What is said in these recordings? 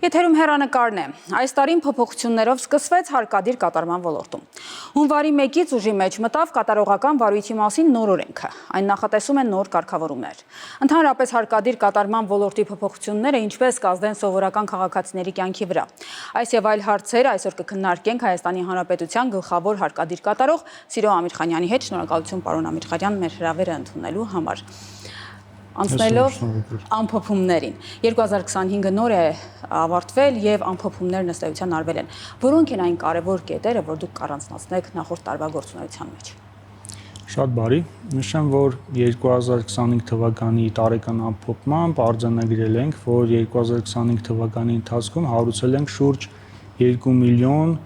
Եթերում հեռանկարն է։ Այս տարին փոփոխություններով սկսվեց հարկադիր կատարման ոլորտում։ Հունվարի 1-ից ուժի մեջ մտավ կատարողական վարույթի մասին նոր օրենքը։ Այն նախատեսում է նոր կարգավորումներ։ Ընդհանրապես հարկադիր կատարման ոլորտի փոփոխությունները ինչպես կազդեն սովորական քաղաքացիների կյանքի վրա։ Այս եւ այլ հարցեր այսօր կքննարկենք Հայաստանի Հանրապետության գլխավոր հարկադիր կատարող Սիրո Ամիրխանյանի հետ։ Շնորհակալություն պարոն Ամիրխանյան մեր հրավերը ընդունելու համար։ Անցնելով ամփոփումներին 2025-ը նոր է ավարտվել եւ ամփոփումներն ըստ էության արվել են։ Որոնք են այն կարևոր կետերը, որ դուք կառանձնացնեք նախորդ տարվա գործունեության մեջ։ Շատ բարի։ Նշեմ, որ 2025 թվականի տարեկան ամփոփմամբ արձանագրել ենք, որ 2025 թվականի ընթացքում հարուցել ենք շուրջ 2 միլիոն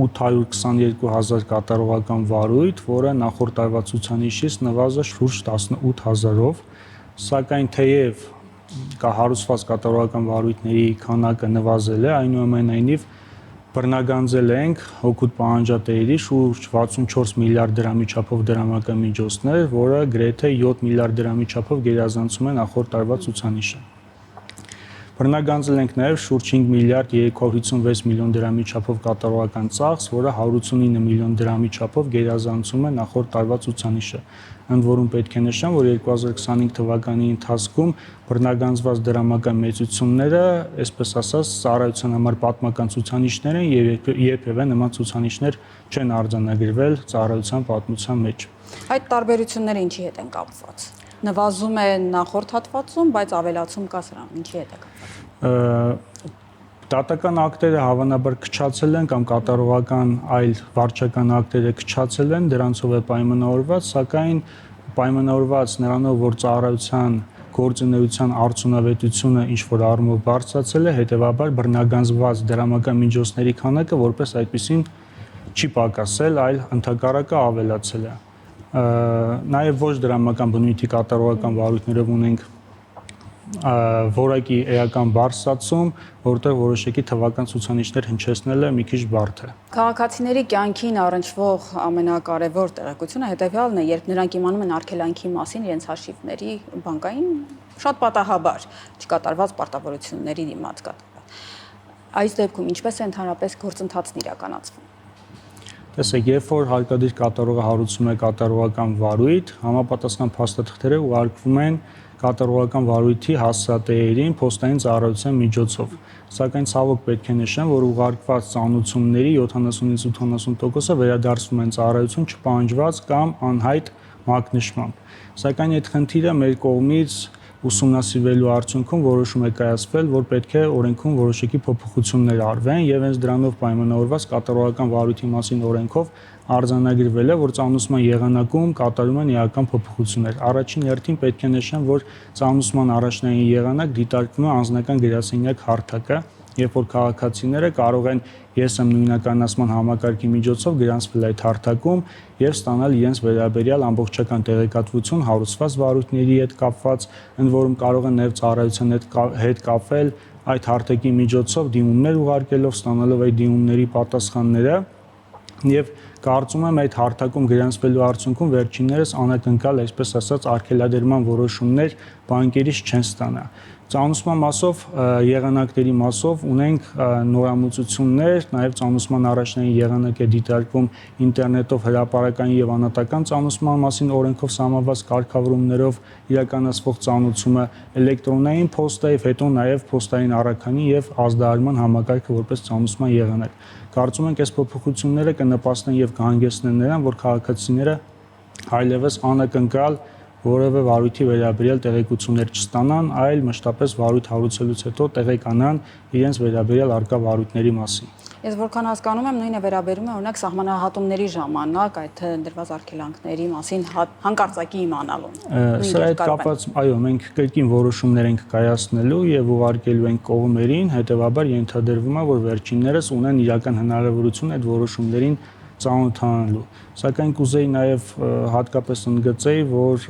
822 հազար կատարողական վարույթ, որը նախորդ տարվա ցուցանիշից նվազած շուրջ 18,000-ով։ Սակայն թեև հարուցված կատարողական վարույթների քանակը նվազել է, այնուամենայնիվ բռնագանձել ենք հօգուտ պահանջատերերի շուրջ 64 միլիարդ դրամի չափով դրամական միջոցներ, որը գրեթե 7 միլիարդ դրամի չափով գերազանցում է նախորդ տարվա ցուցանիշը։ Բռնագանձել ենք նաև շուրջ 5 միլիարդ 356 միլիոն դրամի չափով կատարողական ծախս, որը 189 միլիոն դրամի չափով գերազանցում է նախորդ տարվա ցուցանիշը։ Ընդ որում պետք է նշեմ, որ 2025 թվականի ընթացքում բռնագանձված դրամական մեծությունները, այսպես ասած, ծառայության համար պատմական ցուցանիշներ են եւ երբևէ նման ցուցանիշներ չեն արձանագրվել ծառայության պատմության մեջ։ Այդ տարբերությունները ինչի հետ են կապված։ Նվազում է նախորդ հատվածում, բայց ավելացում կա սրան, ինչի հետ է կապված։ Դատական ակտերը հավանաբար քչացել են կամ կատարողական այլ վարչական ակտերը քչացել են, դրանցով է պայմանավորված, սակայն պայմանավորված նրանով, որ ծառայության գործունեության արդյունավետությունը ինչ-որ առումով բարձրացել է, հետևաբար բռնագանձված դրամական միջոցների քանակը որպես այդպիսին չի պակասել, այլ ընդհակառակը ավելացել է։ Նաև ոչ դրամական բնույթի կատարողական վարույթներով ունենք որակի էական բարձրացում, որտեղ որոշակի թվական ցուցանիշներ հնչեցնելը մի քիչ բարդ է։ Քաղաքացիների կյանքին առնչվող ամենակարևոր տեղեկությունը հետևյալն է, երբ նրանք իմանում են արգելանքի մասին իրենց հաշիվների բանկային շատ պատահաբար չկատարված պարտավորությունների դիմաց կատարված։ Այս դեպքում ինչպես է ընդհանրապես գործընթացն իրականացվում։ Տեսեք, երբ որ հարկադիր կատարողը հարուցում է կատարողական վարույթ, համապատասխան փաստաթղթերը ուղարկվում են կատարողական վարույթի հասցեատերերին փոստային ծառայության միջոցով։ Սակայն ցավոք պետք է նշեմ, որ ուղարկված ծանուցումների 70-ից 80%-ը վերադարձվում են ծառայություն չպահանջված կամ անհայտ մակնշմամբ։ Սակայն այդ խնդիրը մեր կողմից ուսումնասիրվելու արդյունքում որոշում է կայացվել, որ պետք է օրենքում որոշակի փոփոխություններ արվեն եւ հենց դրանով պայմանավորված կատարողական վարույթի մասին օրենքով արձանագրվել է, որ ծանուցման եղանակում կատարում են էական փոփոխություններ։ Առաջին հերթին պետք է նշեմ, որ ծանուցման առաջնային եղանակ դիտարկվում է անձնական գրասենյակ հարթակը, երբ որ քաղաքացիները կարող են ԵՍՄ նույնականացման համակարգի միջոցով գրանցվել այդ հարթակում եւ ստանալ իրենց վերաբերյալ ամբողջական տեղեկատվություն հարուցված վարույթների հետ կապված, ընդ որում կարող են նաեւ ծառայության հետ կապել այդ հարթակի միջոցով դիմումներ ուղարկելով, ստանալով այդ դիմումների պատասխանները եւ կարծում եմ այդ հարթակում գրանցվելու արդյունքում վերջիններս անակնկալ, այսպես ասած, արգելադրման որոշումներ բանկերից չեն ստանա։ Ծանուցման մասով, եղանակների մասով ունենք նորամուծություններ, նաև ծանուցման առաջնային եղանակ է դիտարկվում ինտերնետով հրապարակային եւ անհատական ծանուցման մասին օրենքով սահմանված կարգավորումներով իրականացվող ծանուցումը, էլեկտրոնային փոստայով, հետո նաև փոստային առաքանի եւ ազդարարման համակարգը որպես ծանուցման եղանակ։ Կարծում ենք, այս փոփոխությունները կնպաստեն եւ կհանգեցնեն նրան, որ քաղաքացիները այլևս անակնկալ որևէ վարույթի վերաբերյալ տեղեկություններ չստանան, այլ մշտապես վարույթ հարուցելուց հետո տեղեկանան իրենց վերաբերյալ առկա վարույթների մասին։ Ես որքան հասկանում եմ, նույնը վերաբերում է օրինակ սահմանահատումների ժամանակ այդ դրված արգելանքների մասին հանկարծակի իմանալուն։ Սա այդ կապված, այո, մենք կրկին որոշումներ ենք կայացնելու եւ ուղարկելու ենք կողմերին, հետեւաբար ենթադրվում է, որ վերջիններս ունեն իրական հնարավորություն այդ որոշումներին ծանոթանալու։ Սակայն կուզեի նաև հատկապես ընդգծեի, որ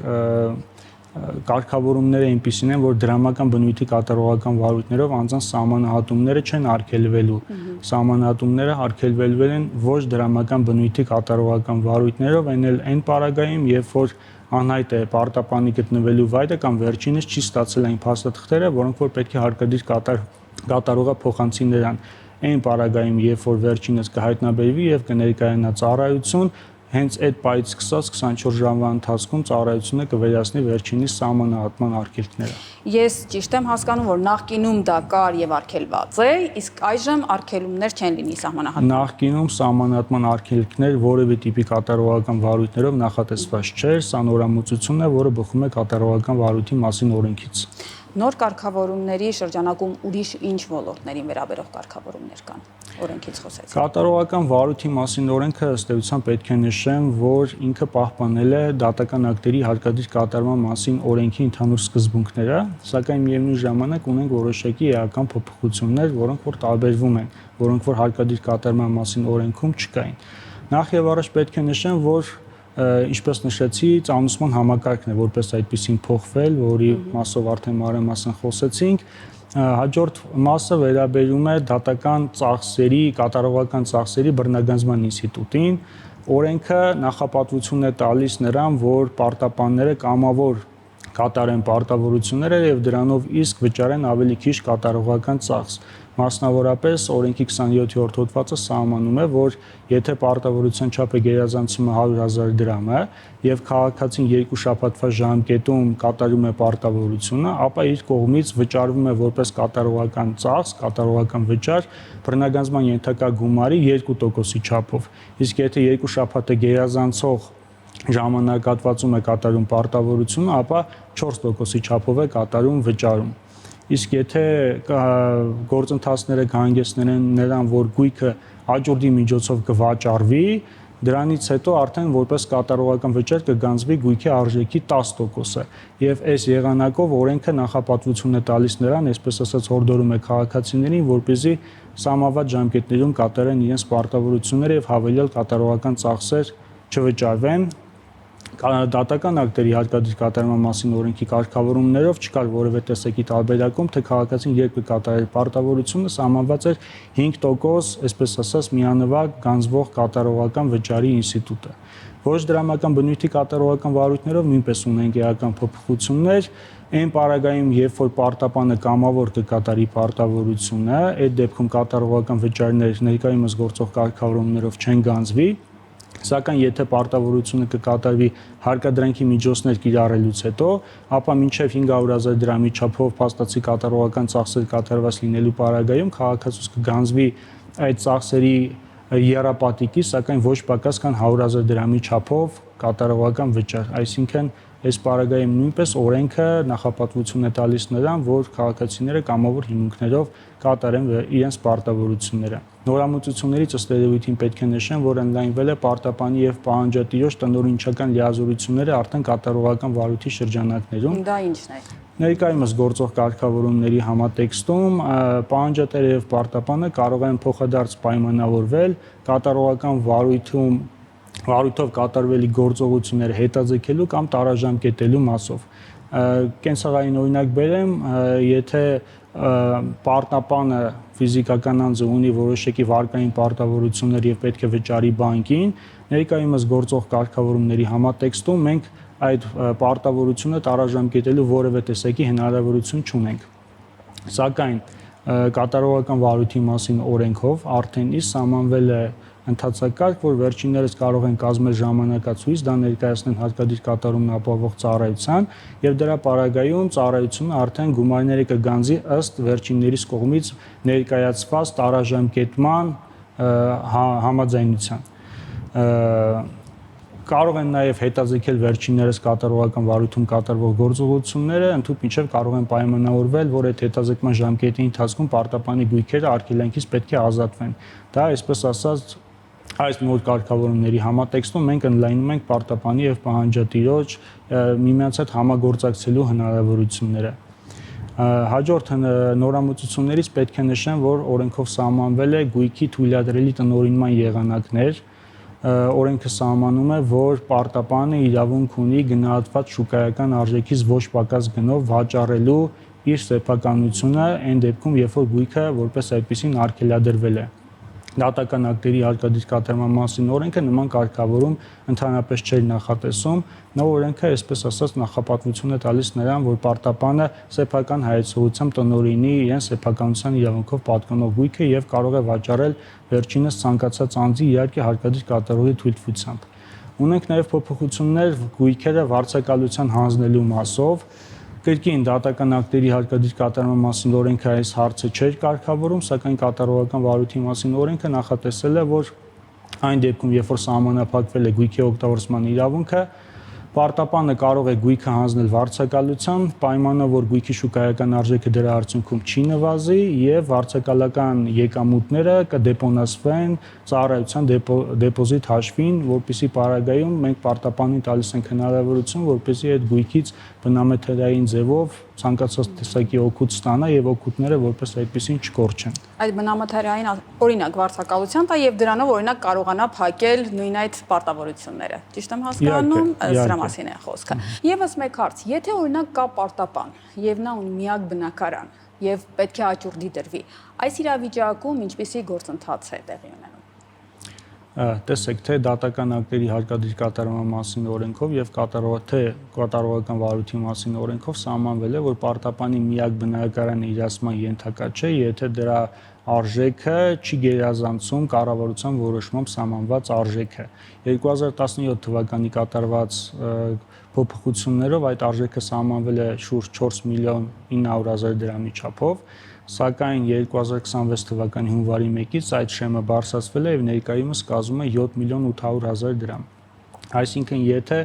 կարգավորումները այնպիսին են, որ դրամական բնույթի կատարողական վարույթներով անձանց սահմանահատումները չեն արգելվելու։ Սահմանահատումները արգելվելու են ոչ դրամական բնույթի կատարողական վարույթներով, այն պարագայում, երբ որ անհայտ է պարտապանի գտնվելու վայրը կամ վերջինս չի ստացել այն փաստաթղթերը, որոնք որ պետք է հարկադիր կատարողը փոխանցի նրան։ Այն պարագայում, երբ որ վերջինս կհայտնաբերվի եւ կներկայանա ծառայություն, հենց այդ պահից սկսած 24 ժամվա ընթացքում ծառայությունը կվերացնի վերջինիս սահմանահատման արգելքները։ Ես ճիշտ եմ հասկանում, որ նախկինում դա կար եւ արգելված է, իսկ այժմ արգելումներ չեն լինի սահմանահատման։ Նախկինում սահմանահատման արգելքներ որևէ տիպի կատարողական վարույթներով նախատեսված չէր, սա նորամուծություն է, որը բխում է կատարողական վարույթի մասին օրենքից։ Նոր կարգավորումների շրջանակում ուրիշ ինչ ոլորտներին վերաբերող կարգավորումներ կան։ Օրենքից խոսեցինք։ Կատարողական վարույթի մասին օրենքը ըստ էության պետք է նշեմ, որ ինքը պահպանել է դատական ակտերի հարկադիր կատարման մասին օրենքի ընդհանուր սկզբունքները, սակայն միևնույն ժամանակ ունենք որոշակի էական փոփոխություններ, որոնք որ տարբերվում են, որոնք որ հարկադիր կատարման մասին օրենքում չկային։ Նախ եւ առաջ պետք է նշեմ, որ ինչպես նշեցի, ծանուցման համակարգն է որպես այդպեսին փոխվել, որի մասով արդեն մանրամասն խոսեցինք։ Հաջորդ մասը վերաբերում է դատական ծախսերի, կատարողական ծախսերի բռնագանձման ինստիտուտին։ Օրենքը նախապատվություն է տալիս նրան, որ պարտապանները կամավոր կատարեն պարտավորությունները եւ դրանով իսկ վճարեն ավելի քիչ կատարողական ծախս։ Մասնավորապես օրենքի 27-րդ հոդվածը սահմանում է, որ եթե պարտավորության չափը գերազանցում է 100,000 դրամը եւ քաղաքացին 2 շաբաթվա ժամկետում կատարում է պարտավորությունը, ապա իր կողմից վճարվում է որպես կատարողական ծախս, կատարողական վճար բռնագանձման ենթակա գումարի 2%-ի չափով։ Իսկ եթե 2 շաբաթը գերազանցող ժամանակահատվածում է կատարում պարտավորությունը, ապա 4%-ի չափով է կատարում վճարում։ Իսկ եթե գործընթացները կհանգեցնեն նրան, որ գույքը աճուրդի միջոցով կվաճառվի, դրանից հետո արդեն որպես կատարողական վճար կգանձվի գույքի արժեքի 10%-ը։ Եվ այս եղանակով օրենքը նախապատվություն է տալիս նրան, այսպես ասած հորդորում է քաղաքացիներին, որպեսզի սահմանված ժամկետներում կատարեն իրենց պարտավորությունները եւ հավելյալ կատարողական ծախսեր չվճարվեն։ Դատական ակտերի հարկադիր կատարման մասին օրենքի կարգավորումներով չկար որևէ տեսակի տարբերակում, թե քաղաքացին երբ կկատարեր պարտավորությունը, սահմանված էր 5%, այսպես ասած, միանվագ գանձվող կատարողական վճարի ինստիտուտը։ Ոչ դրամական բնույթի կատարողական վարույթներով նույնպես ունենք էական փոփոխություններ, այն պարագայում, երբ որ պարտապանը կամավոր կկատարի պարտավորությունը, այդ դեպքում կատարողական վճարներ ներկայումս գործող կարգավորումներով չեն գանձվի։ Սակայն եթե պարտավորությունը կկատարվի հարկադրանքի միջոցներ կիրառելուց հետո, ապա մինչև 500,000 դրամի չափով փաստացի կատարողական ծախսեր կատարված լինելու պարագայում քաղաքացուց կգանձվի այդ ծախսերի եռապատիկի, սակայն ոչ պակաս քան 100,000 դրամի չափով կատարողական վճար։ Այսինքն այս պարագայում նույնպես օրենքը նախապատվություն է տալիս նրան, որ քաղաքացիները կամավոր հիմունքներով կատարեն իրենց պարտավորությունները։ Նորամուծություններից ըստ երևույթին պետք է նշեմ, որ ընդլայնվել է պարտապանի եւ պահանջատիրոջ տնօրինչական լիազորությունները արդեն կատարողական վարույթի շրջանակներում։ Դա ի՞նչն է։ Ներկայումս գործող կարգավորումների համատեքստում պահանջատերը եւ պարտապանը կարող են փոխադարձ պայմանավորվել կատարողական վարույթով կատարվելի գործողությունները հետաձգելու կամ տարաժամկետելու մասով։ Կենցաղային օրինակ բերեմ, եթե պարտապանը ֆիզիկական անձը ունի որոշակի վարկային պարտավորություններ եւ պետք է վճարի բանկին, ներկայումս գործող կարգավորումների համատեքստում մենք այդ պարտավորությունը տարաժամկետելու որևէ տեսակի հնարավորություն չունենք։ Սակայն կատարողական վարույթի մասին օրենքով արդեն իսկ սահմանվել է ընթացակարգ, որ վերջիններս կարող են կազմել ժամանակացույց, դա ներկայացնեն հարկադիր կատարումն ապահովող ծառայության եւ դրա պարագայում ծառայությունը արդեն գումարները կգանձի ըստ վերջիններիս կողմից ներկայացված տարաժամկետման համաձայնության։ Կարող են նաև հետաձգել վերջիններս կատարողական վարույթում կատարվող գործողությունները, ընդհանուր մինչև կարող են պայմանավորվել, որ այդ հետաձգման ժամկետի ընթացքում պարտապանի գույքերը արգելանքից պետք է ազատվեն։ Դա այսպես ասած այս նոր կարգավորումների համատեքստում մենք ընդլայնում ենք պարտապանի եւ պահանջատիրոջ միմյանց հետ համագործակցելու հնարավորությունները։ Հաջորդ նորամուծություններից պետք է նշեմ, որ օրենքով սահմանվել է գույքի թույլատրելի տնօրինման եղանակներ, օրենքը սահմանում է, որ պարտապանը իրավունք ունի գնահատված շուկայական արժեքից ոչ պակաս գնով վաճառելու իր սեփականությունը այն դեպքում, երբ որ գույքը որպես այդպեսին արգելադրվել է։ Դատական ակտերի հարկադիր կատարման մասին օրենքը նման կարգավորում ընդհանրապես չէր նախատեսում, նոր օրենքը, այսպես ասած, նախապատվություն է տալիս նրան, որ պարտապանը սեփական հայեցողությամբ տնօրինի իրեն սեփականության իրավունքով պատկանող գույքը եւ կարող է վաճառել վերջինս ցանկացած անձի, իհարկե հարկադիր կատարողի թույլտվությամբ։ Ունենք նաեւ փոփոխություններ գույքերը վարձակալության հանձնելու մասով։ Կրկին դատական ակտերի հարկադիր կատարման մասին օրենքը այս հարցը չէր կարգավորում, սակայն կատարողական վարույթի մասին օրենքը նախատեսել է, որ այն դեպքում, երբ որ սահմանափակվել է գույքի օգտագործման իրավունքը, պարտապանը կարող է գույքը հանձնել վարձակալության, պայմանով որ գույքի շուկայական արժեքը դրա արդյունքում չի նվազի եւ վարձակալական եկամուտները կդեպոնացվեն ծառայության դեպոզիտ հաշվին, որպեսզի պարագայում մենք պարտապանին տալիս ենք հնարավորություն, որպեսզի այդ գույքից բնամեթերային ձևով ցանկացած տեսակի օգուտ ստանա եւ օգուտները որպես այդպեսին չկորչեն։ Այդ բնամեթերային օրինակ վարձակալության տա եւ դրանով օրինակ կարողանա փակել նույն այդ պարտավորությունները։ Ճիշտ եմ հասկանում, սրա մասին է խոսքը։ Եվս մեկ հարց, եթե օրինակ կա պարտապան եւ նա ունի միակ բնակարան եւ պետք է աճուրդի դրվի, այս իրավիճակում ինչպիսի գործընթաց է տեղի ունենում։ Տեսեք, թե դատական ակտերի հարկադիր կատարման մասին օրենքով եւ կատարողական վարույթի մասին օրենքով սահմանվել է, որ պարտապանի միակ բնակարանը իրացման ենթակա չէ, եթե դրա արժեքը չի գերազանցում կառավարության որոշմամբ սահմանված արժեքը։ 2017 թվականի կատարված փոփոխություններով այդ արժեքը սահմանվել է շուրջ 4 միլիոն 900 հազար դրամի չափով, սակայն 2026 թվականի հունվարի 1-ից այդ շեմը բարձրացվել է եւ ներկայումս կազմում է 7 միլիոն 800 հազար դրամ։ Այսինքն, եթե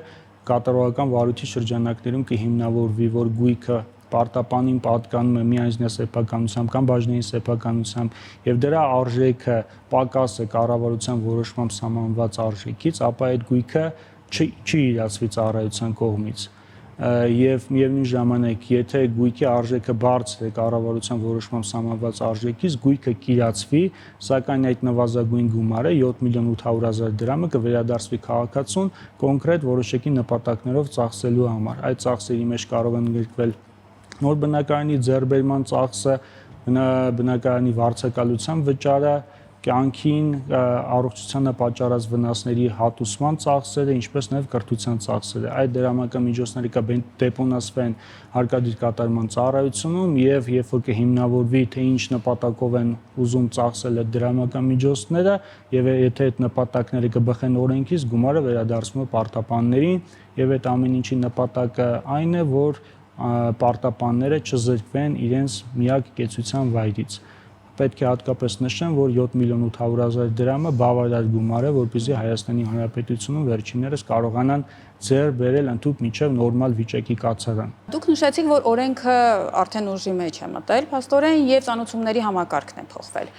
կատարողական վարույթի շրջանակներում կհիմնավորվի, որ գույքը պարտապանին պատկանում է միանձնյա սեփականությամբ կամ բաժնային սեփականությամբ եւ դրա արժեքը պակաս է կառավարության որոշմամբ սահմանված արժեքից, ապա այդ գույքը չի իրացվի ծառայության կողմից։ Եվ միևնույն ժամանակ, եթե գույքի արժեքը բարձր է կառավարության որոշմամբ սահմանված արժեքից, գույքը կիրացվի, սակայն այդ նվազագույն գումարը 7 միլիոն 800 հազար դրամը կվերադարձվի քաղաքացուն կոնկրետ որոշակի նպատակներով ծախսելու համար։ Այդ ծախսերի մեջ կարող են ընդգրկվել նոր բնակարանի ձեռբերման ծախսը, բնակարանի վարձակալության վճարը, կյանքին, առողջությանը պատճառած վնասների հատուցման ծախսերը, ինչպես նաև կրթության ծախսերը։ Այդ դրամական միջոցները կդեպոնացվեն հարկադիր կատարման ծառայությունում եւ երբ որ կհիմնավորվի, թե ինչ նպատակով են ուզում ծախսել այդ դրամական միջոցները եւ եթե այդ նպատակները կբխեն օրենքից, գումարը վերադարձվում է պարտապաններին եւ այդ ամեն ինչի նպատակը այն է, որ պարտապանները չզրկվեն իրենց միակ կեցության վայրից։ Պետք է հատկապես նշեմ, որ 7 միլիոն 800 հազար դրամը բավարար գումար է, որպեսզի Հայաստանի Հանրապետությունում վերջիններս կարողանան ձեռ բերել ընդհանուր միջև նորմալ վիճակի կացարան։ Դուք նշեցիք, որ օրենքը արդեն ուժի մեջ է մտել, փաստորեն եւ ծանուցումների համակարգն է փոխվել։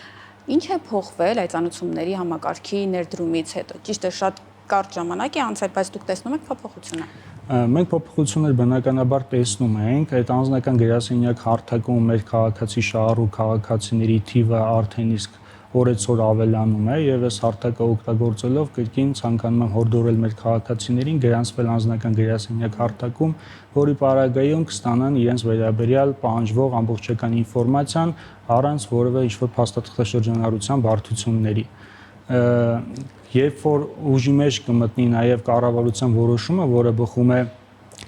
Ինչ է փոխվել այդ ծանուցումների համակարգի ներդրումից հետո։ Ճիշտ է, շատ կարճ ժամանակ է անցել, բայց դուք տեսնում եք փոփոխությունը։ Մենք փոփոխություններ բնականաբար տեսնում ենք, այդ անձնական գրասենյակ հարթակում մեր քաղաքացի շահառու քաղաքացիների թիվը արդեն իսկ օրեցօր ավելանում է եւ այս հարթակը օգտագործելով կրկին ցանկանում եմ հորդորել մեր քաղաքացիներին գրանցվել անձնական գրասենյակ հարթակում, որի պարագայում կստանան իրենց վերաբերյալ պահանջվող ամբողջական ինֆորմացիան առանց որևէ ինչ-որ փաստաթղթաշրջանառության բարդությունների։ Երբ որ ուժի մեջ կմտնի նաև կառավարության որոշումը, որը բխում է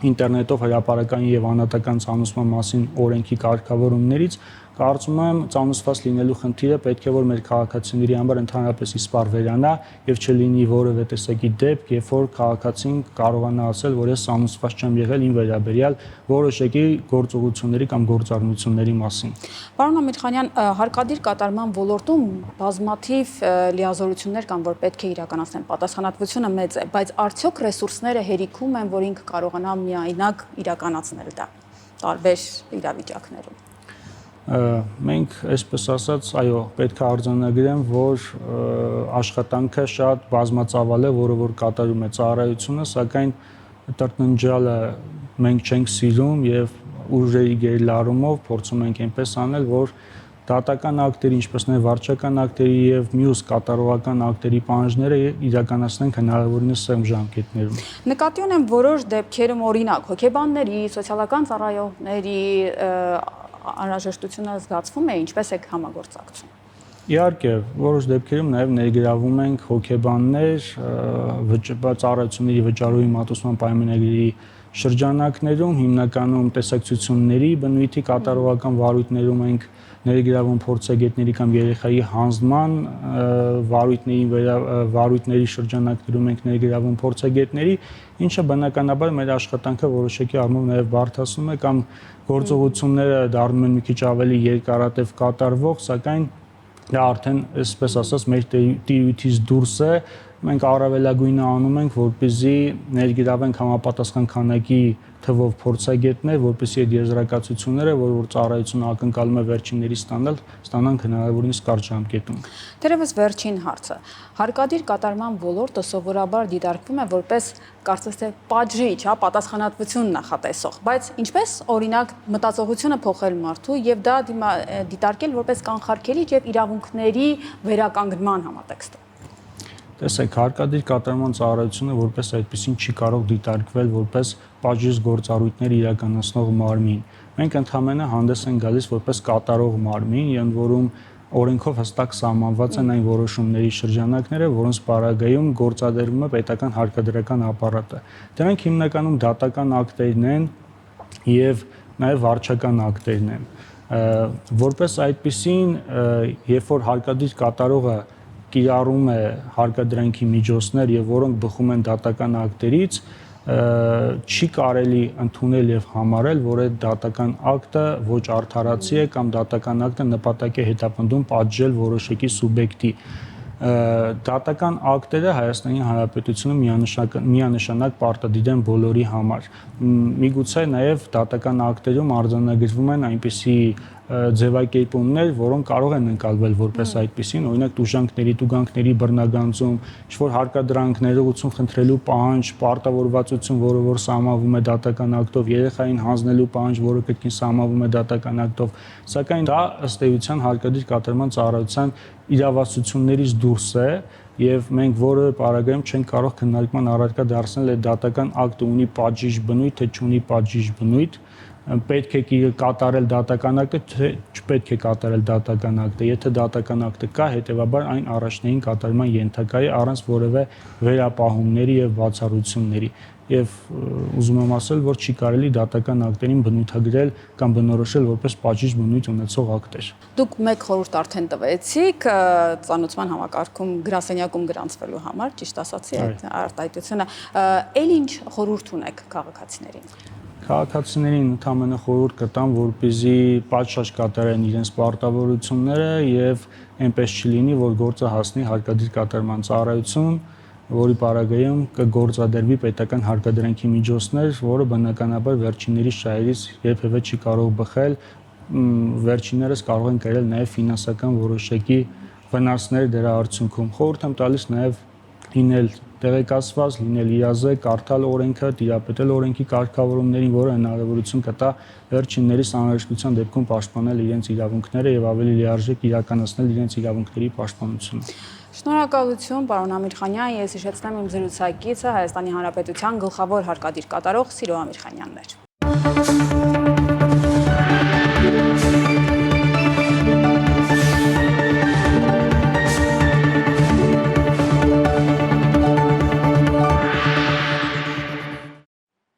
ինտերնետով հրապարակային եւ անհատական ծանուցման մասին օրենքի կարգավորումներից, կարծում եմ ծանուցված լինելու խնդիրը պետք է որ մեր քաղաքացիների համար ընդհանրապես իսպառ վերանա եւ չլինի որևէ տեսակի դեպք, երբ որ քաղաքացին կարողանա ասել, որ ես ծանուցված չեմ եղել իմ վերաբերյալ որոշակի գործողությունների կամ գործառնությունների մասին։ Պարոն Ամիրխանյան, հարկադիր կատարման ոլորտում բազմաթիվ լիազորություններ կան, որ պետք է իրականացնեն, պատասխանատվությունը մեծ է, բայց արդյոք ռեսուրսները հերիքում են, որ ինքը կարողանա միայնակ իրականացնել դա տարբեր իրավիճակներում։ Մենք, այսպես ասած, այո, պետք է արձանագրեմ, որ աշխատանքը շատ բազմածավալ է, որը որ կատարում է ծառայությունը, սակայն տրտնջալը մենք չենք սիրում եւ ուժերի գերլարումով փորձում ենք այնպես անել, որ դատական ակտերի, ինչպես նաև վարչական ակտերի եւ մյուս կատարողական ակտերի պահանջները իրականացնենք հնարավորինս սեղմ ժամկետներում։ Նկատի ունեմ որոշ դեպքերում օրինակ հոգեբանների, սոցիալական ծառայողների անհրաժեշտությունը զգացվում է, ինչպես եք համագործակցում։ Իհարկե, որոշ դեպքերում նաև ներգրավում ենք հոգեբաններ, ծառայությունների վճարովի մատուցման պայմանագրերի շրջանակներում, հիմնականում տեսակցությունների բնույթի կատարողական վարույթներում ենք ներգրավում փորձագետների կամ երեխայի հանձնման վարույթների շրջանակներում ենք ներգրավում փորձագետների, ինչը բնականաբար մեր աշխատանքը որոշակի առումով նաև բարդացնում է կամ գործողությունները դառնում են մի քիչ ավելի երկարատև կատարվող, սակայն դա արդեն, այսպես ասած, մեր տիրույթից դուրս է, մենք առավելագույնը անում ենք, որպեսզի ներգրավենք համապատասխան քանակի թվով փորձագետներ, որպեսզի այդ եզրակացությունները, որ ծառայությունը ակնկալում է վերջինների ստանան հնարավորինս կարճ ժամկետում։ Թերևս վերջին հարցը։ Հարկադիր կատարման ոլորտը սովորաբար դիտարկվում է որպես կարծես թե պատժիչ, պատասխանատվություն նախատեսող, բայց ինչպես օրինակ մտածողությունը փոխել մարդու եւ դա դիտարկել որպես կանխարգելիչ եւ իրավունքների վերականգնման համատեքստը։ Տեսեք, հարկադիր կատարման ծառայությունը որպես այդպեսին չի կարող դիտարկվել որպես պատժիչ գործառույթներ իրականացնող մարմին։ Մենք ընդհանրապես հանդես ենք գալիս որպես կատարող մարմին, ընդ որում օրենքով հստակ սահմանված են այն որոշումների շրջանակները, որոնց պարագայում գործադրվում է պետական հարկադրական ապարատը։ Դրանք հիմնականում դատական ակտերն են եւ նաեւ վարչական ակտերն են։ Որպես այդպեսին, երբ որ հարկադիր կատարողը կիրառում է հարկադրանքի միջոցներ եւ որոնք բխում են դատական ակտերից, չի կարելի ընդունել եւ համարել, որ այդ դատական ակտը ոչ արդարացի է կամ դատական ակտը նպատակ է հետապնդում պատժել որոշակի սուբյեկտի։ Դատական ակտերը Հայաստանի Հանրապետությունում միանշանակ պարտադիր են բոլորի համար։ Միգուցե նաև դատական ակտերում արձանագրվում են այնպիսի ձևակերպումներ, որոնք կարող են ընկալվել որպես այդպիսին, օրինակ տուժանքների բռնագանձում, ինչ-որ հարկադրանքներողություն խնդրելու պահանջ, պարտավորվածություն, որը սահմանվում է դատական ակտով, երեխային հանձնելու պահանջ, որը կրկին սահմանվում է դատական ակտով, սակայն դա ըստ էության հարկադիր կատարման ծառայության իրավասություններից դուրս է եւ մենք որևէ պարագայում չենք կարող քննարկման առարկա դարձնել այդ դատական ակտը ունի պատժիչ բնույթ, թե չունի պատժիչ բնույթ, պետք է կատարել դատական ակտը, թե չպետք է կատարել դատական ակտը, եթե դատական ակտը կա, հետեւաբար այն առաջնային կատարման ենթակա է առանց որևէ վերապահումների եւ բացառությունների։ Եվ ուզում եմ ասել, որ չի կարելի դատական ակտերին բնութագրել կամ բնորոշել որպես պատժիչ բնույթ ունեցող ակտեր։ Դուք մեկ խորհուրդ արդեն տվեցիք ծանոթման համակարգում գրասենյակում գրանցվելու համար, ճիշտ ասացի այդ արտահայտությունը, ել ինչ խորհուրդ ունեք քաղաքացիներին։ Քաղաքացիներին ընդհանրապես խորհուրդ կտամ, որպեսզի պատշաճ կատարեն իրենց պարտավորությունները եւ այնպես չլինի, որ գործը հասնի հարկադիր կատարման ծառայություն, որի պարագայում կգործադրվի պետական հարկադրանքի միջոցներ, որը բնականաբար վերջինների շահերից երբևէ չի կարող բխել, վերջիններս կարող են կրել նաև ֆինանսական որոշակի վնասներ դրա արդյունքում։ Խորհուրդ եմ տալիս նաև լինել տեղեկացված, լինել իրազեկ, կարդալ օրենքը, տիրապետել օրենքի կարգավորումներին, որը հնարավորություն կտա վերջիններիս անհրաժեշտության դեպքում պաշտպանել իրենց իրավունքները եւ ավելի լիարժեք իրականացնել իրենց իրավունքների պաշտպանությունը։ Շնորհակալություն, պարոն Ամիրխանյան, ես հիշեցնեմ իմ զրուցակիցը Հայաստանի Հանրապետության գլխավոր հարկադիր կատարող Սիրո Ամիրխանյանն էր։